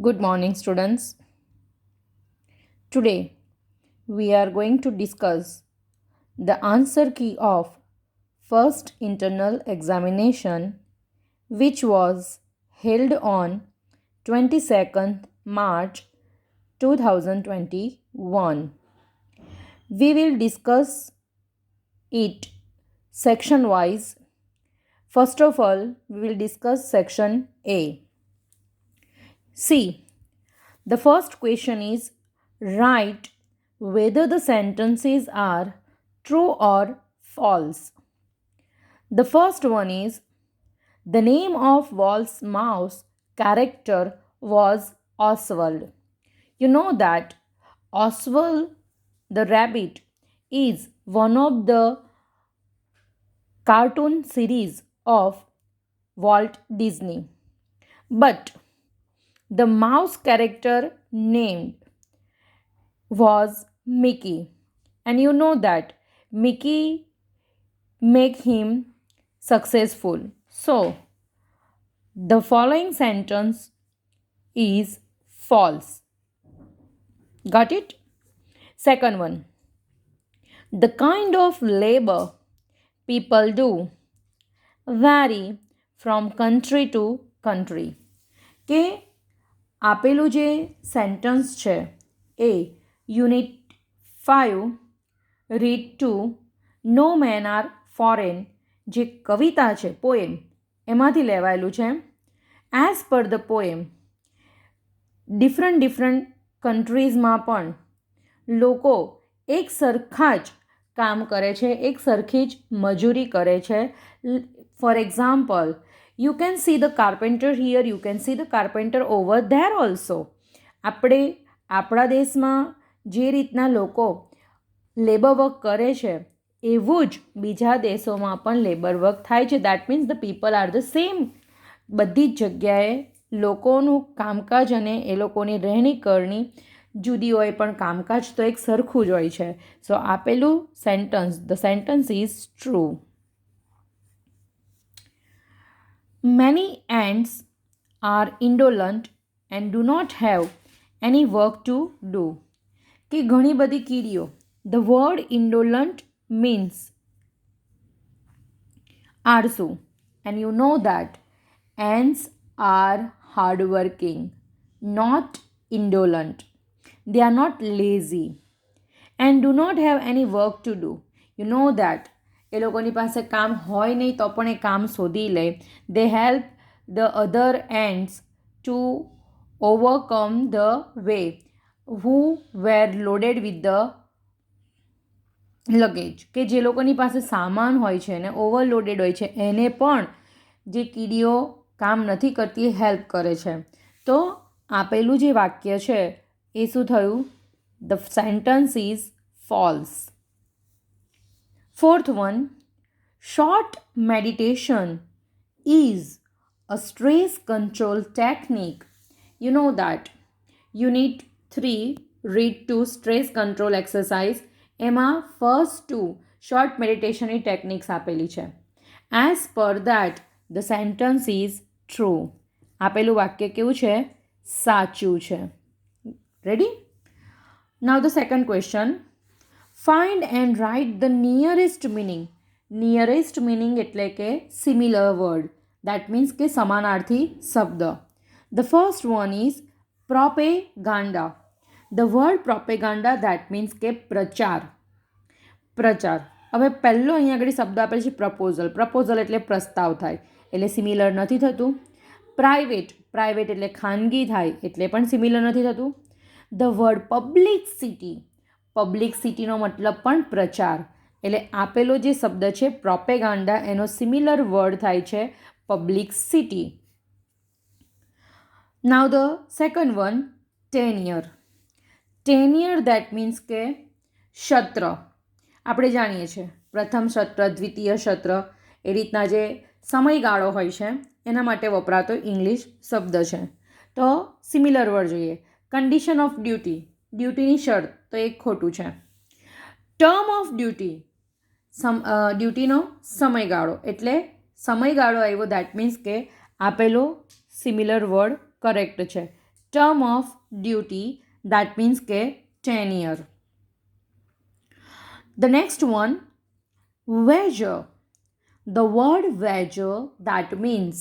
Good morning, students. Today we are going to discuss the answer key of first internal examination, which was held on 22nd March 2021. We will discuss it section wise. First of all, we will discuss section A. See, the first question is write whether the sentences are true or false. The first one is the name of Wall's mouse character was Oswald. You know that Oswald the rabbit is one of the cartoon series of Walt Disney. But the mouse character named was Mickey. And you know that Mickey make him successful. So the following sentence is false. Got it? Second one. The kind of labor people do vary from country to country. કે આપેલું જે sentence છે એ unit 5 read two નો main R foreign જે કવિતા છે poem એમાંથી લેવાયેલું છે. As per the poem different કન્ટ્રીઝમાં પણ લોકો એક સરખા જ કામ કરે છે, એક સરખી જ મજૂરી કરે છે. For example, you can see the carpenter here, you can see the carpenter over there also. આપણે આપણા દેશમાં જે રીતના લોકો લેબર વર્ક કરે છે એવું જ બીજા દેશોમાં પણ લેબર વર્ક થાય છે. That means the people are the same. બધી જ જગ્યાએ લોકોનું કામકાજ અને એ લોકોની રહેણી કરણી જુદી હોય, પણ કામકાજ તો એક સરખું જ હોય છે. સો આપેલું sentence, the sentence is true. Many ants are indolent and do not have any work to do. કે ઘણી બધી કીડીઓ. The word indolent means આળસુ. And you know that ants are hardworking, not indolent. They are not lazy and do not have any work to do. You know that એ લોકોની પાસે કામ હોય નહીં તો પણ એ કામ શોધી લે. They help the other ends to overcome the way who were loaded with the luggage. કે જે લોકોની પાસે સામાન હોય છે ને ઓવરલોડેડ હોય છે એને પણ જે કીડીઓ કામ નથી કરતી એ હેલ્પ કરે છે. તો આપેલું જે વાક્ય છે એ શું થયું? The sentence is false. Fourth one, short meditation is a stress control technique. You know that. Unit 3, read to stress control exercise. એમાં first two short meditation techniques આપેલી છે. As per that, the sentence is true. આપેલું વાક્ય કેવું છે? સાચું છે. Ready? Now the second question. Find and write the nearest meaning. Nearest meaning એટલે કે similar word. That means કે સમાનાર્થી શબ્દ. The first one is propaganda. The word propaganda that means કે પ્રચાર. પ્રચાર. હવે પહેલો અહીંયા આગળ શબ્દ આપેલ છે પ્રપોઝલ. પ્રપોઝલ એટલે પ્રસ્તાવ થાય, એટલે સિમિલર નથી થતું. પ્રાઇવેટ. પ્રાઇવેટ એટલે ખાનગી થાય, એટલે પણ સિમિલર નથી થતું. The word publicity. પબ્લિક સિટીનો મતલબ પણ પ્રચાર, એટલે આપેલો જે શબ્દ છે પ્રોપેગાન્ડા એનો સિમિલર વર્ડ થાય છે publicity. Now the second one, tenure. Tenure that means કે સત્ર. આપણે જાણીએ છીએ પ્રથમ સત્ર, દ્વિતીય સત્ર, એ રીતના જે સમયગાળો હોય છે એના માટે વપરાતો ઇંગ્લિશ શબ્દ છે. તો સિમિલર વર્ડ જોઈએ. Condition of duty. ડ્યુટીની શરત તો એક ખોટું છે. Term of duty. ડ્યુટીનો સમયગાળો, એટલે સમયગાળો આવ્યો. દેટ મીન્સ કે આપેલો સિમિલર વર્ડ કરેક્ટ છે. term of duty, that means કે 10 year. The next one, wager. The word wager, that means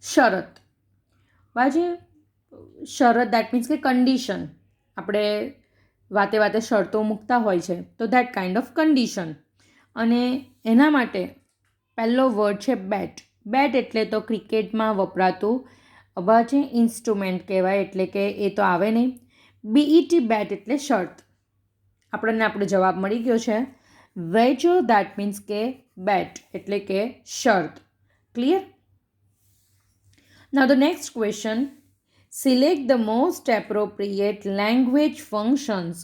શરત. બાજે શરત, દેટ મીન્સ કે કન્ડિશન. આપણે વાતે વાતે શરતો મૂકતા હોય છે, તો દેટ કાઇન્ડ ઓફ કન્ડિશન. અને એના માટે પહેલો વર્ડ છે બેટ. બેટ એટલે તો ક્રિકેટમાં વપરાતું બાજે ઇન્સ્ટ્રુમેન્ટ કહેવાય, એટલે કે એ તો આવે નહીં. BET બેટ એટલે શર્ત. આપણને આપણો જવાબ મળી ગયો છે. વેજો, દેટ મીન્સ કે બેટ એટલે કે શર્ત. Clear? Now the next question, select the most appropriate language functions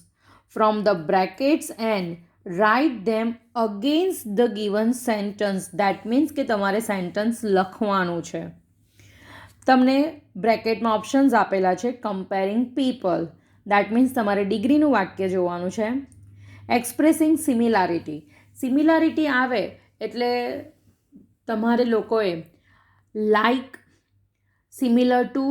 from the brackets and write them against the given sentence. That means કે તમારે સેન્ટન્સ લખવાનું છે. તમને બ્રેકેટમાં ઓપ્શન્સ આપેલા છે. કમ્પેરિંગ પીપલ, દેટ મીન્સ તમારે ડિગ્રીનું વાક્ય જોવાનું છે. એક્સપ્રેસિંગ સિમિલારિટી, સિમિલારિટી આવે એટલે તમારે લોકોએ લાઇક, સિમિલર ટુ,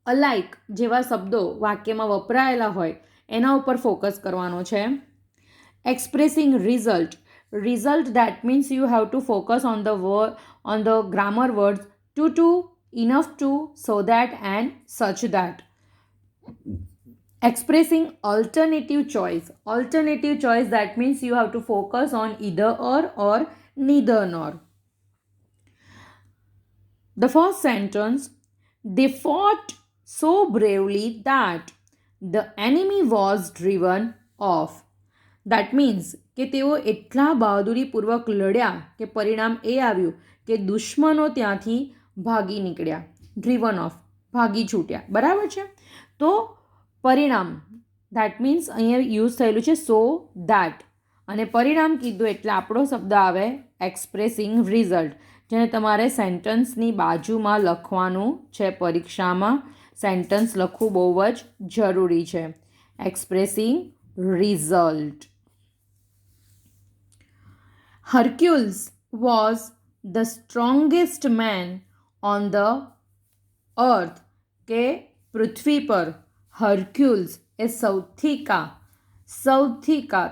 અલાઇક જેવા શબ્દો વાક્યમાં વપરાયેલા હોય એના ઉપર ફોકસ કરવાનો છે. Expressing result, result that means you have to focus on the grammar words to, enough to, so that and such that. Expressing alternative choice, alternative choice, that means you have to focus on either or neither nor. The first sentence, they fought so bravely that the enemy was driven off. That means કે તેઓ એટલા બહાદુરીપૂર્વક લડ્યા કે પરિણામ એ આવ્યું કે દુશ્મનો ત્યાંથી ભાગી નીકળ્યા. ડ્રીવન ઓફ, ભાગી છૂટ્યા. બરાબર છે? તો પરિણામ, દેટ મીન્સ અહીંયા યુઝ થયેલું છે સો દેટ, અને પરિણામ કીધું એટલે આપણો શબ્દ આવે એક્સપ્રેસિંગ રિઝલ્ટ, જેને તમારે સેન્ટન્સની બાજુમાં લખવાનું છે. પરીક્ષામાં સેન્ટન્સ લખવું બહુ જ જરૂરી છે. Expressing result. Hercules was the strongest man on the earth. કે પૃથ્વી પર હર્ક્યુલ્સ એ સૌથી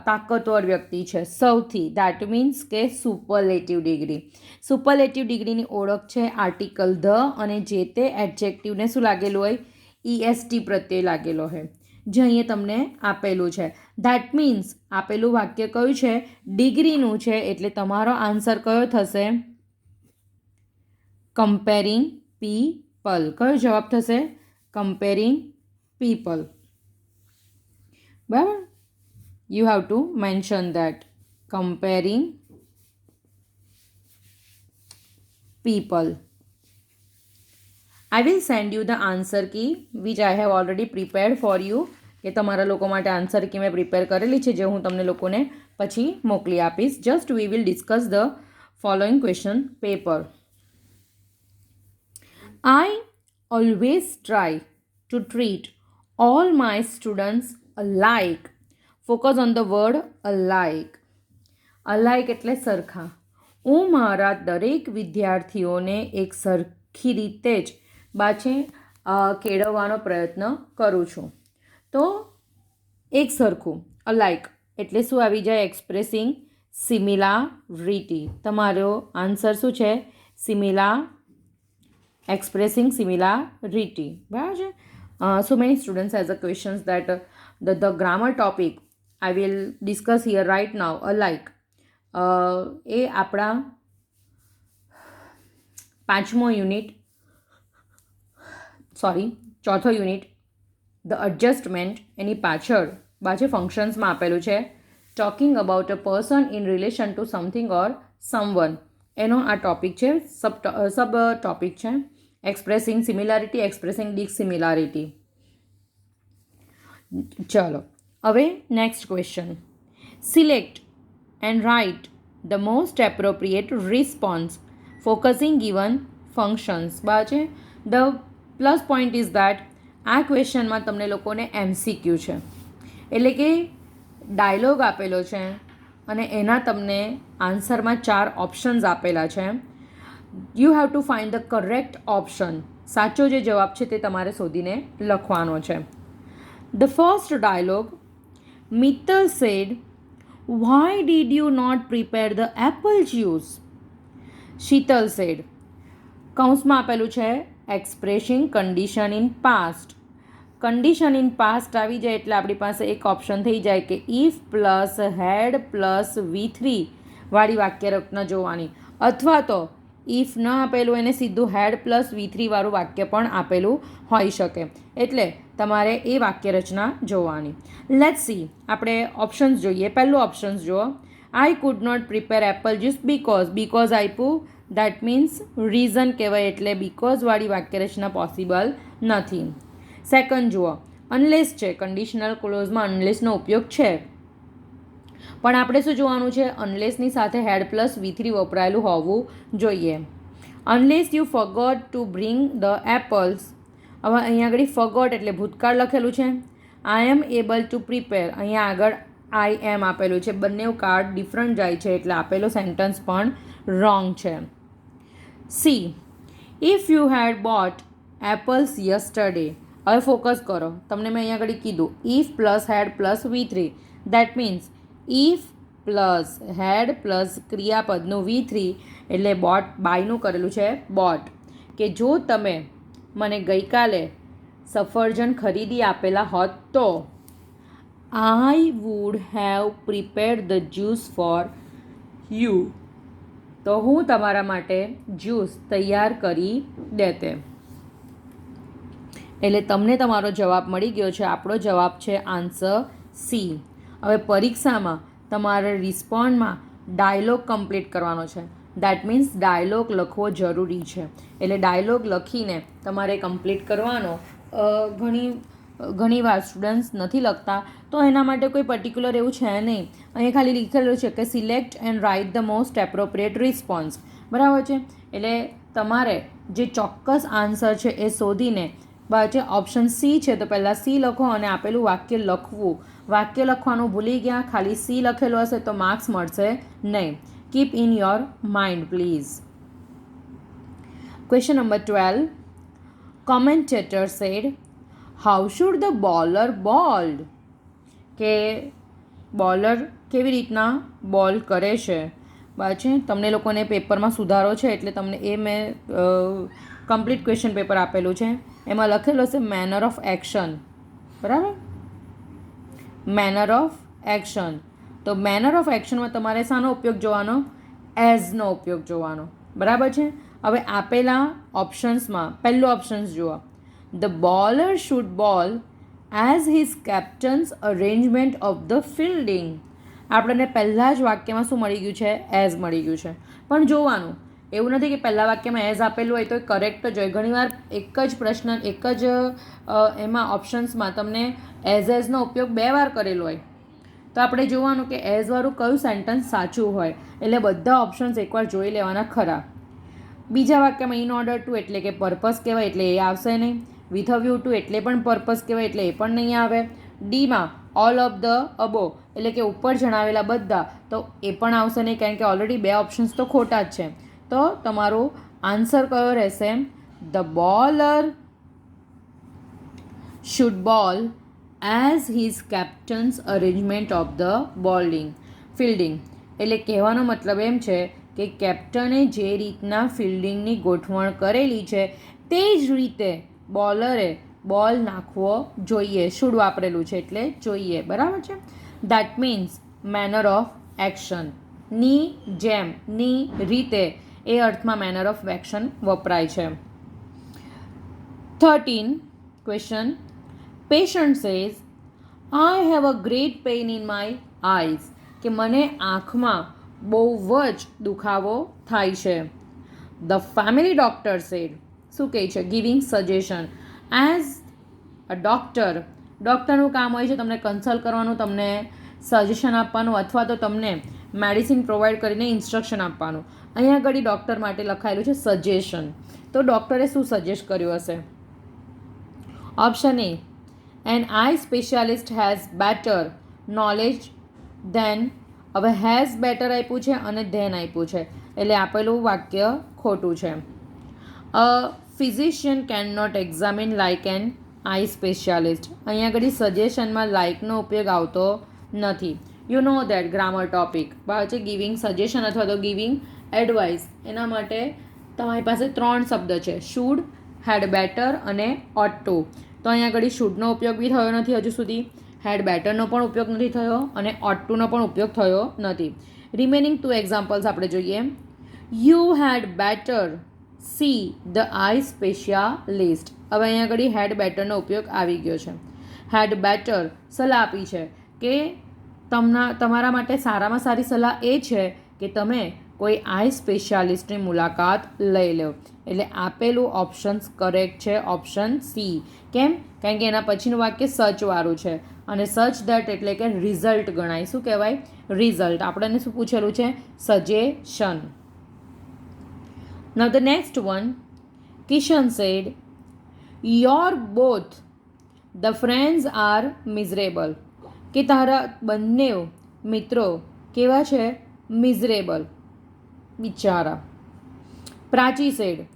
તાકતવર વ્યક્તિ છે. સૌથી, દેટ મીન્સ કે સુપરલેટિવ ડિગ્રી. સુપરલેટિવ ડિગ્રીની ઓળખ છે આર્ટિકલ ધ, અને જે તે એડજેક્ટિવને શું લાગેલું હોય? EST પ્રત્યે લાગેલો હોય, જે અહીંયા તમને આપેલું છે. દેટ મીન્સ આપેલું વાક્ય કયું છે? ડિગ્રીનું છે. એટલે તમારો આન્સર કયો થશે? Comparing people. કયો જવાબ થશે? Comparing people. બરાબર? You have to mention that. Comparing people. I will send you the answer key which I have already prepared for you. કે તમારા લોકો માટે આન્સર કી મેં પ્રિપેર કરેલી છે, જે હું તમને લોકોને પછી મોકલી આપીશ. Just we will discuss the following question paper. I always try to treat all my students alike. Focus on the word alike. Alike એટલે સરખા. હું મારા દરેક વિદ્યાર્થીઓને એક સરખી રીતે જ કેળવવાનો પ્રયત્ન કરું છું. તો એક સરખું, અલાઇક એટલે શું આવી જાય? Expressing similarity. તમારો આન્સર શું છે? expressing similarity. બરાબર છે? So many students has a questions that the grammar topic I will discuss here right now, alike. એ આપણા ચોથો યુનિટ ધ એડજસ્ટમેન્ટ, એની પાછળ ફંક્શન્સમાં આપેલું છે. Talking about a person in relation to something or someone, એનો આ ટોપિક છે, sub topic છે. Expressing similarity, expressing dissimilarity. ચલો હવે next question. Select and write the most appropriate response focusing given functions. બાજે the plus point is that આ ક્વેશ્ચનમાં તમને લોકોને MCQ છે, એટલે કે ડાયલોગ આપેલો છે અને એના તમને આન્સરમાં 4 ઓપ્શન્સ આપેલા છે. You have to find the correct option. સાચો જે જવાબ છે તે તમારે શોધીને લખવાનો છે. The first dialogue, Mittal said, "Why did you not prepare the apple juice?" Sheetal said, કૌંસમાં આપેલું છે expressing condition in past. Condition in past આવી જાય એટલે આપણી પાસે એક ઓપ્શન થઈ જાય કે if plus had plus V3 વાળી વાક્ય રચના જોવાની, અથવા તો ઇફ ન આપેલું એને સીધું હેડ પ્લસ V3 વાળું વાક્ય પણ આપેલું હોઈ શકે. એટલે તમારે એ વાક્ય રચના જોવાની. લેટ્સ સી, આપણે ઓપ્શન્સ જોઈએ. પહેલું ઓપ્શન્સ જુઓ, I could not prepare apple juice because આપ્યું, દેટ મીન્સ રીઝન કહેવાય, એટલે બીકોઝવાળી વાક્ય રચના પોસિબલ નથી. સેકન્ડ જુઓ, અનલેસ છે, કન્ડિશનલ ક્લોઝમાં અનલેસનો ઉપયોગ છે, પણ આપણે શું જોવાનું છે, અનલેસની સાથે હેડ પ્લસ V3 વપરાયેલું હોવું જોઈએ. Unless you forgot to bring the apples. હવે અહીંયા આગળ ફોરગોટ એટલે ભૂતકાળ લખેલું છે. આઈ એમ એબલ ટુ પ્રિપેર, અહીંયા આગળ આઈ એમ આપેલું છે. બંને કાર્ડ ડિફરન્ટ જાય છે એટલે આપેલો સેન્ટન્સ પણ રોંગ છે. See, if you had bought apples yesterday. હવે ફોકસ કરો, તમને મેં અહીંયા આગળ કીધું if plus had plus V3, that means if plus had plus ક્રિયાપદનું V3 એટલે બોટ, બાયનું કરેલું છે બોટ, કે જો તમે મને ગઈકાલે સફરજન ખરીદી આપેલા હોત તો I would have prepared the juice for you, તો હું તમારા માટે જ્યુસ તૈયાર કરી દેતે. એટલે તમને તમારો જવાબ મળી ગયો છે. આપણો જવાબ છે આન્સર સી. હવે પરીક્ષામાં તમારે રિસ્પોન્ડમાં ડાયલોગ કમ્પ્લીટ કરવાનો છે. દેટ મીન્સ ડાયલોગ લખવો જરૂરી છે. એટલે ડાયલોગ લખીને તમારે કમ્પ્લીટ કરવાનો. ઘણીવાર સ્ટુડન્ટ્સ નથી લખતા, તો એના માટે કોઈ પર્ટિક્યુલર એવું છે નહીં. અહીંયા ખાલી લખેલું છે કે select and write the most appropriate response. બરાબર છે? એટલે તમારે જે ચોક્કસ આન્સર છે એ શોધીને, બાજુ ઓપ્શન સી છે તો પહેલાં સી લખો અને આપેલું વાક્ય લખવું. વાક્ય લખવાનું ભૂલી ગયા, ખાલી સી લખેલું હશે તો માર્ક્સ મળશે નહીં. Keep in your mind please. Question number 12. Commentator said, how should the bowler bowled? કે બોલર કેવી રીતના બોલ કરે છે. બરાબર છે? તમને લોકોને પેપરમાં સુધારો છે એટલે તમને એ મેં કમ્પ્લીટ ક્વેશ્ચન પેપર આપેલું છે. એમાં લખેલું હશે મેનર ઓફ એક્શન. બરાબર? Manner of action. તો મેનર ઓફ એક્શનમાં તમારે શાનો ઉપયોગ જોવાનો? એઝનો ઉપયોગ જોવાનો. બરાબર છે? હવે આપેલા ઓપ્શન્સમાં પહેલું ઓપ્શન્સ જુઓ, ધ બોલર શુડ બોલ as his captain's arrangement of the fielding. આપણને પહેલાં જ વાક્યમાં શું મળી ગયું છે? એઝ મળી ગયું છે. પણ જોવાનું એવું નથી કે પહેલાં વાક્યમાં એઝ આપેલું હોય તો એ કરેક્ટ જ હોય. ઘણીવાર એક જ પ્રશ્ન, એક જ એમાં ઓપ્શન્સમાં તમને એઝનો ઉપયોગ 2 વાર કરેલો હોય, તો આપણે જોવાનું કે એઝવાળું કયું સેન્ટન્સ સાચું હોય. એટલે બધા ઓપ્શન્સ એકવાર જોઈ લેવાના ખરા. બીજા વાક્યમાં ઇન ઓર્ડર ટુ એટલે કે પર્પઝ કહેવાય એટલે એ આવશે નહીં. વિથ અ વ્યૂ ટુ એટલે પણ પર્પઝ કહેવાય એટલે એ પણ નહીં આવે. ડીમાં ઓલ ઓફ ધ અબો એટલે કે ઉપર જણાવેલા બધા, તો એ પણ આવશે નહીં કારણ કે ઓલરેડી 2 ઓપ્શન્સ તો ખોટા જ છે. તો તમારો આન્સર કયો રહેશે? ધ બોલર શુડ બોલ as his captain's arrangement of the fielding. એટલે કહેવાનો મતલબ એમ છે કે કેપ્ટને જે રીતના ફિલ્ડિંગની ગોઠવણ કરેલી છે તે જ રીતે બોલરે બોલ નાખવો જોઈએ. શુડ વાપરેલું છે એટલે જોઈએ. બરાબર છે? That means manner of action. ની જેમ, ની રીતે, એ અર્થમાં મેનર ઓફ એક્શન વપરાય છે. 13 question. Patient says, I have a great pain in my eyes. કે મને આંખમાં બહુ જ દુખાવો થાય છે. ધ ફેમિલી ડૉક્ટર સેડ, શું કહે છે? Giving suggestion. એઝ અ ડૉક્ટરનું કામ હોય છે તમને કન્સલ્ટ કરવાનું, તમને સજેશન આપવાનું, અથવા તો તમને મેડિસિન પ્રોવાઈડ કરીને ઇન્સ્ટ્રક્શન આપવાનું. અહીંયા આગળ ડૉક્ટર માટે લખાયેલું છે સજેશન. તો ડૉક્ટરે શું સજેસ્ટ કર્યું હશે? Option A, an eye specialist has better knowledge than. હવે હેઝ બેટર આપ્યું છે અને ધેન આપ્યું છે. એટલે આપેલું વાક્ય ખોટું છે. A physician can not examine like an eye specialist. અહીંયા આગળ સજેશનમાં લાઇકનો ઉપયોગ આવતો નથી. You know that grammar topic બરાબર છે. ગિવિંગ સજેશન અથવા તો ગિવિંગ એડવાઇસ એના માટે તમારી પાસે 3 શબ્દ છે, શુડ, હેડ બેટર અને ઓટ ટુ. તો અહીંયા આગળ શુડનો ઉપયોગ બી થયો નથી હજુ સુધી, હેડ બેટરનો પણ ઉપયોગ નથી થયો અને ઓટ ટુનો પણ ઉપયોગ થયો નથી. રિમેનિંગ 2 એક્ઝામ્પલ્સ આપણે જોઈએ. You had better see the eye specialist. હવે અહીંયા આગળ હેડ બેટરનો ઉપયોગ આવી ગયો છે. હેડ બેટર સલાહ આપી છે કે તમારા માટે સારામાં સારી સલાહ એ છે કે તમે કોઈ આઈ સ્પેશિયાલિસ્ટની મુલાકાત લઈ લો. એટલે આપેલું ઓપ્શન્સ કરેક્ટ છે, ઓપ્શન સી. કેમ? કારણ કે એના પછીનું વાક્ય સચવાળું છે અને સચ દેટ એટલે કે રિઝલ્ટ ગણાય. શું કહેવાય? રિઝલ્ટ. આપણને શું પૂછેલું છે? Suggestion. Now the next one, Kishan said, your both the friends are miserable. કે તારા બંને મિત્રો કેવા છે? મિઝરેબલ, બિચારા. પ્રાચી said,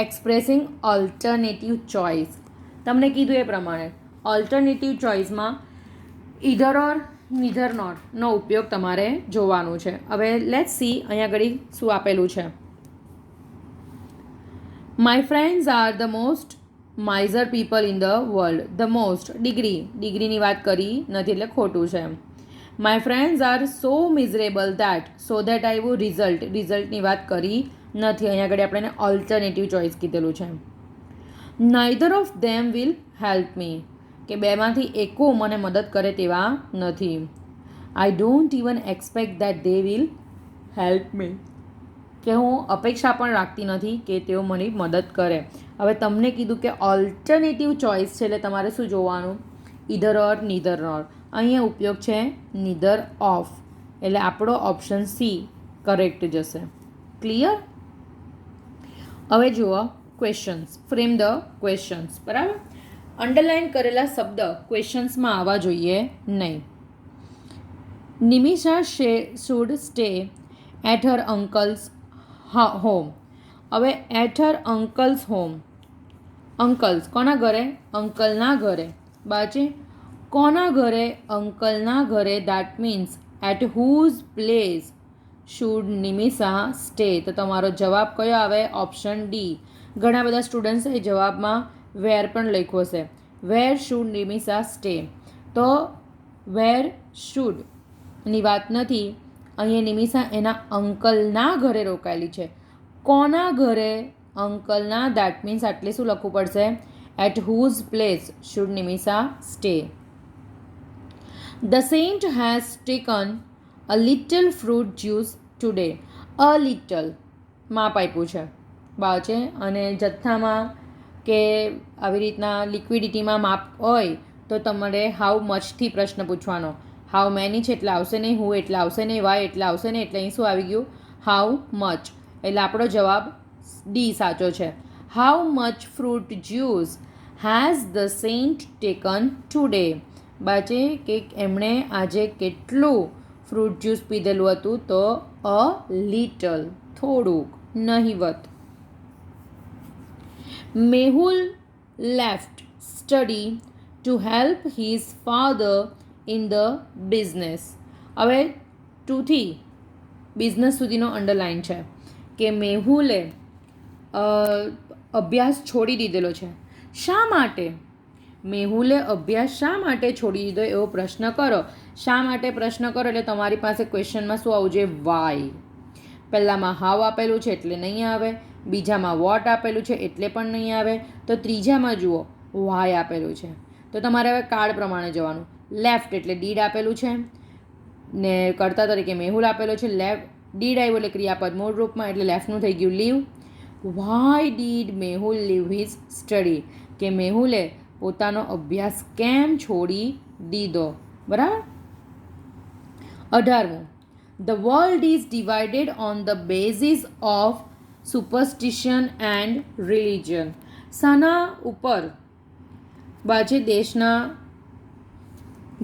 expressing alternative choice. તમને કીધું એ પ્રમાણે ઓલ્ટરનેટિવ ચોઇસમાં ઇધર ઓર નીધર નોટનો ઉપયોગ તમારે જોવાનું છે. હવે લેટ્સ સી અહીંયા આગળ શું આપેલું છે. My friends are the most miser people in the world. The most ડિગ્રીની વાત કરી નથી એટલે ખોટું છે. My friends are so miserable that so that આવ્યું રિઝલ્ટની વાત કરી નથી. અહીંયા આગળ આપણે ઓલ્ટરનેટિવ ચોઇસ કીધેલું છે. Neither of them will help me. કે બેમાંથી એકો મને મદદ કરે તેવા નથી. I don't even expect that they will help me. કે હું અપેક્ષા પણ રાખતી નથી કે તેઓ મને મદદ કરે. હવે તમને કીધું કે ઓલ્ટરનેટિવ ચોઇસ છે એટલે તમારે શું જોવાનું? ઇધર ઓર નીધર નોર. અહીંયા ઉપયોગ છે નીધર ઓફ, એટલે આપણો ઓપ્શન સી કરેક્ટ જશે. ક્લિયર? હવે જુઓ ક્વેશ્ચન્સ. Frame the questions. બરાબર? અંડરલાઇન કરેલા શબ્દ ક્વેશ્ચન્સમાં આવવા જોઈએ નહીં. Nimisha should stay at her uncle's home. હવે at her uncle's home, uncle's કોના ઘરે? અંકલના ઘરે. બાજે કોના ઘરે? અંકલના ઘરે. That means at whose place should Nimisha stay. તો તમારો જવાબ કયો આવે? Option D. ઘણા બધા સ્ટુડન્ટ્સે જવાબમાં વેર પણ લખ્યું હશે. Where should Nimisha stay. તો વેર શુડની વાત નથી. અહીંયા નિમિષા એના અંકલના ઘરે રોકાયેલી છે. કોના ઘરે? અંકલના. દેટ મીન્સ આટલે શું લખવું પડશે? At whose place should Nimisha stay. The saint has taken a little fruit juice today. A little માપ આપ્યું છે બા છે અને જથ્થામાં કે આવી રીતના લિક્વિડિટીમાં માપ હોય તો તમારે હાઉ મચથી પ્રશ્ન પૂછવાનો. હાઉ મેની છે એટલે આવશે નહીં, હું એટલે આવશે નહીં, વાય એટલે આવશે નહીં, એટલે અહીં શું આવી ગયું? How much. એટલે આપણો જવાબ ડી સાચો છે. How much fruit juice has the saint taken today. બાજે કે એમણે આજે કેટલું ફ્રૂટ જ્યુસ પીધેલું હતું? તો અ લિટલ, થોડુંક, નહિવત. Mehul left study to help his father in the business. હવે ટુથી બિઝનેસ સુધીનો અંડરલાઇન છે કે મેહુલે અભ્યાસ છોડી દીધેલો છે. શા માટે? મેહુલે અભ્યાસ શા માટે છોડી દીધો એવો પ્રશ્ન કરો. શા માટે પ્રશ્ન કરો એટલે તમારી પાસે ક્વેશ્ચનમાં શું આવવું જોઈએ? વાય. પહેલાંમાં હાવ આપેલું છે એટલે નહીં આવે, બીજામાં વોટ આપેલું છે એટલે પણ નહીં આવે, તો ત્રીજામાં જુઓ વાય આપેલું છે. તો તમારે હવે કાર્ડ પ્રમાણે જવાનું. લેફ્ટ એટલે ડીડ આપેલું છે ને કર્તા તરીકે મેહુલ આપેલો છે. લેફ્ટ ડીડ આવ્યું એટલે ક્રિયાપદ મૂળ રૂપમાં એટલે લેફ્ટનું થઈ ગયું leave. Why did Mehul leave his study. કે મેહુલે પોતાનો અભ્યાસ કેમ છોડી દીધો? બરાબર? 18મું, the world is divided on the basis of superstition and religion. શાના ઉપર બાજે દેશના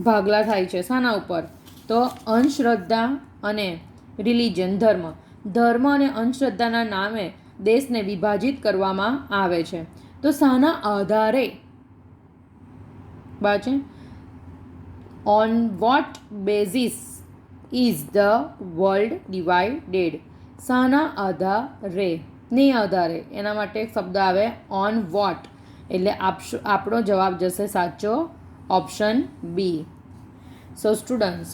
ભાગલા થાય છે? શાના ઉપર? તો અંધશ્રદ્ધા અને રિલિજન, ધર્મ. ધર્મ અને અંધશ્રદ્ધાના નામે દેશને વિભાજિત કરવામાં આવે છે. તો શાના આધારે બાજે on what basis is the world divided? શાના આધારે, ની આધારે, એના માટે એક શબ્દ આવે ઓન વોટ, એટલે આપણો જવાબ જશે સાચો option B. So students,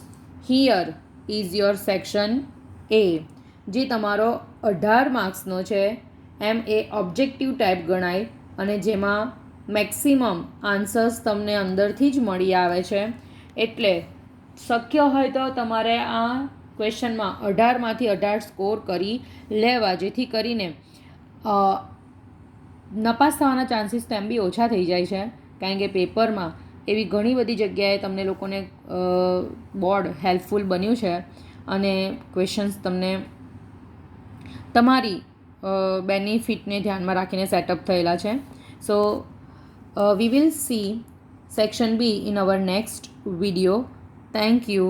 here is your section A, જે તમારો 18 માર્ક્સનો છે. એમ એ ઓબ્જેક્ટિવ ટાઈપ ગણાય અને જેમાં મેક્સિમમ આન્સર્સ તમને અંદરથી જ મળી આવે છે. એટલે શક્ય હોય તો તમારે આ ક્વેશ્ચનમાં 18માંથી 18 સ્કોર કરી લેવા, જેથી કરીને નપાસ થવાના ચાન્સીસ તેમ બી ઓછા થઈ જાય છે. કારણ કે પેપરમાં એવી ઘણી બધી જગ્યાએ તમને લોકોને બોર્ડ હેલ્પફુલ બન્યું છે અને ક્વેશ્ચન્સ તમને તમારી બેનિફિટને ધ્યાનમાં રાખીને સેટઅપ થયેલા છે. So we will see section B in our next video. Thank you.